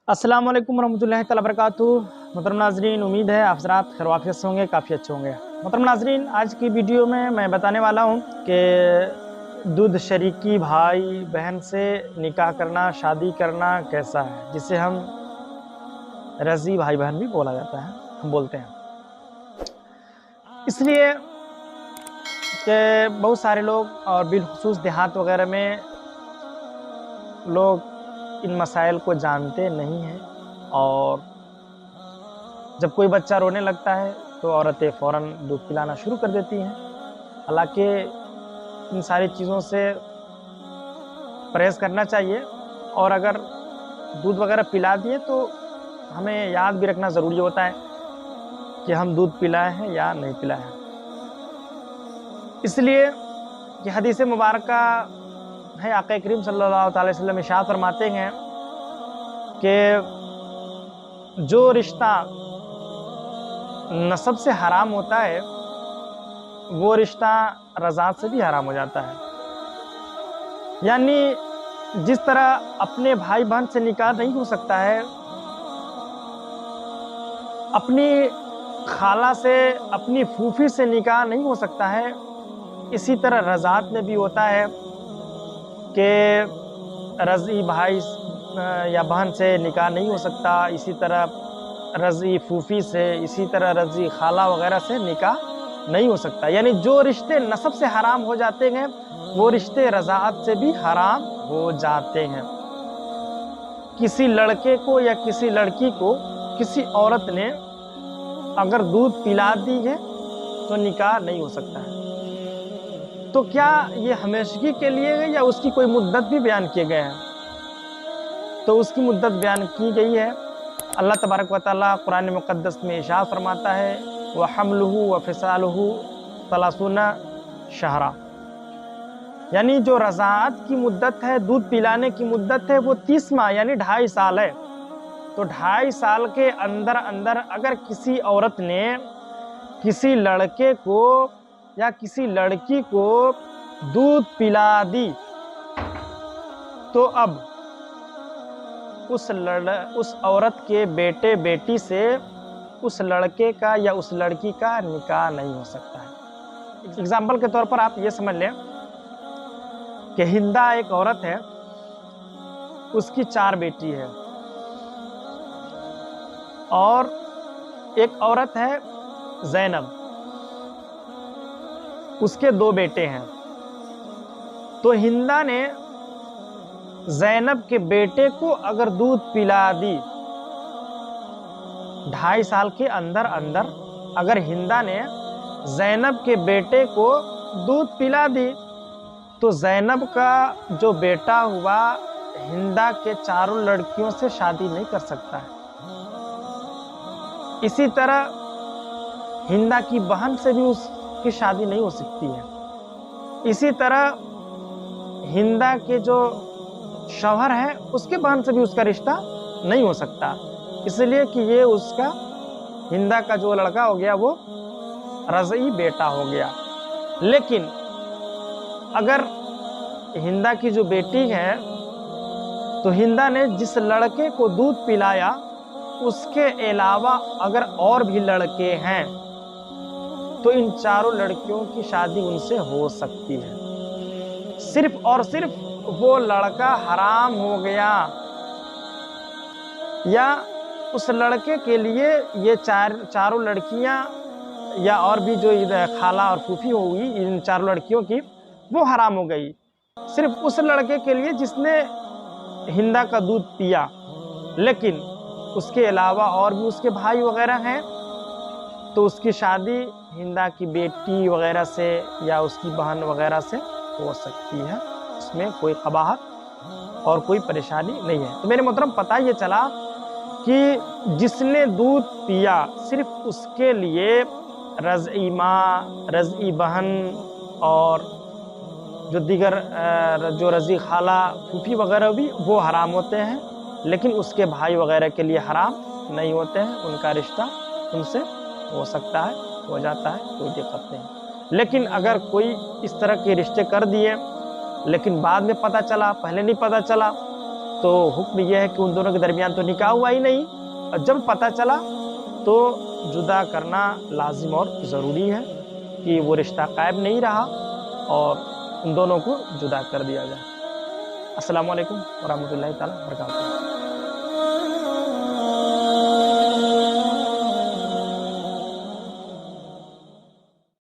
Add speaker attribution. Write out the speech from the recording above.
Speaker 1: अस्सलाम वालेकुम रहमतुल्लाहि तआला बरकातुहू। मोहतरम नाज़रीन, उम्मीद है आप हज़रात खैर वाफ़ियत से होंगे, काफ़ी अच्छे होंगे। मोहतरम नाज़रीन, आज की वीडियो में मैं बताने वाला हूँ कि दूध शरीकी भाई बहन से निकाह करना, शादी करना कैसा है, जिसे हम रज़ी भाई बहन भी बोला जाता है, हम बोलते हैं। इसलिए कि बहुत सारे लोग और बिलखुसूस देहात वगैरह में लोग इन मसाइल को जानते नहीं हैं, और जब कोई बच्चा रोने लगता है तो औरतें फ़ौरन दूध पिलाना शुरू कर देती हैं। हालांकि इन सारी चीज़ों से परहेज़ करना चाहिए, और अगर दूध वगैरह पिला दिए तो हमें याद भी रखना ज़रूरी होता है कि हम दूध पिलाए हैं या नहीं पिलाए हैं। इसलिए कि हदीस मुबारका है, आक़ा करीम सल्लल्लाहु अलैहि वसल्लम इरशाद फरमाते हैं कि जो रिश्ता नसब से हराम होता है वो रिश्ता रज़ात से भी हराम हो जाता है। यानी जिस तरह अपने भाई बहन से निकाह नहीं हो सकता है, अपनी खाला से, अपनी फूफी से निकाह नहीं हो सकता है, इसी तरह रज़ात में भी होता है कि रज़ी भाई या बहन से निकाह नहीं हो सकता, इसी तरह रज़ी फूफी से, इसी तरह रज़ी खाला वगैरह से निकाह नहीं हो सकता। यानी जो रिश्ते नसब से हराम हो जाते हैं वो रिश्ते रज़ात से भी हराम हो जाते हैं। किसी लड़के को या किसी लड़की को किसी औरत ने अगर दूध पिला दी है तो निकाह नहीं हो सकता है। तो क्या ये हमेशगी के लिए है या उसकी कोई मुद्दत भी बयान किए गए हैं? तो उसकी मुद्दत बयान की गई है। अल्लाह तबारक व तआला कुरान मुक़द्दस में इरशाद फरमाता है, व हम्लुहु व फ़िसालुहु सलासूना शहरा। यानी जो रज़ाअत की मुद्दत है, दूध पिलाने की मुद्दत है, वो 30 माह यानी 2.5 साल है। तो 2.5 साल के अंदर अंदर अगर किसी औरत ने किसी लड़के को या किसी लड़की को दूध पिला दी तो अब उस औरत के बेटे बेटी से उस लड़के का या उस लड़की का निकाह नहीं हो सकता है। एग्जाम्पल के तौर पर आप ये समझ लें कि हिंदा एक औरत है, उसकी 4 बेटी है, और एक औरत है ज़ैनब, उसके 2 बेटे हैं। तो हिंदा ने ज़ैनब के बेटे को अगर दूध पिला दी 2.5 साल के अंदर अंदर, अगर हिंदा ने ज़ैनब के बेटे को दूध पिला दी तो ज़ैनब का जो बेटा हुआ हिंदा के 4 लड़कियों से शादी नहीं कर सकता है। इसी तरह हिंदा की बहन से भी उसकी शादी नहीं हो सकती है। इसी तरह हिंदा के जो शौहर है उसके बहन से भी उसका रिश्ता नहीं हो सकता, इसलिए कि ये उसका हिंदा का जो लड़का हो गया वो रज़ई बेटा हो गया। लेकिन अगर हिंदा की जो बेटी है तो हिंदा ने जिस लड़के को दूध पिलाया उसके अलावा अगर और भी लड़के हैं तो इन 4 लड़कियों की शादी उनसे हो सकती है। सिर्फ और सिर्फ वो लड़का हराम हो गया या उस लड़के के लिए ये चारों लड़कियां या और भी जो खाला और फूफी होगी, इन 4 लड़कियों की वो हराम हो गई। सिर्फ उस लड़के के लिए जिसने हिंदा का दूध पिया, लेकिन उसके अलावा और भी उसके भाई वगैरह हैं तो उसकी शादी हिंदा की बेटी वगैरह से या उसकी बहन वगैरह से हो सकती है। इसमें कोई कबाहत और कोई परेशानी नहीं है। तो मेरे मोहतरम, पता ये चला कि जिसने दूध पिया सिर्फ उसके लिए रज़ई माँ, रज़ई बहन और जो दीगर जो रज़ी खाला फूफी वगैरह भी वो हराम होते हैं, लेकिन उसके भाई वगैरह के लिए हराम नहीं होते हैं। उनका रिश्ता उनसे हो सकता है, हो जाता है, कोई दिक्कत नहीं। लेकिन अगर कोई इस तरह के रिश्ते कर दिए लेकिन बाद में पता चला, पहले नहीं पता चला, تو حکم یہ ہے کہ ان دونوں کے درمیان تو نکاح ہوا ہی نہیں، اور جب پتہ چلا تو جدا کرنا لازم اور ضروری ہے کہ وہ رشتہ قائم نہیں رہا اور ان دونوں کو جدا کر دیا جائے۔ السلام علیکم ورحمۃ اللہ تعالیٰ وبرکاتہ۔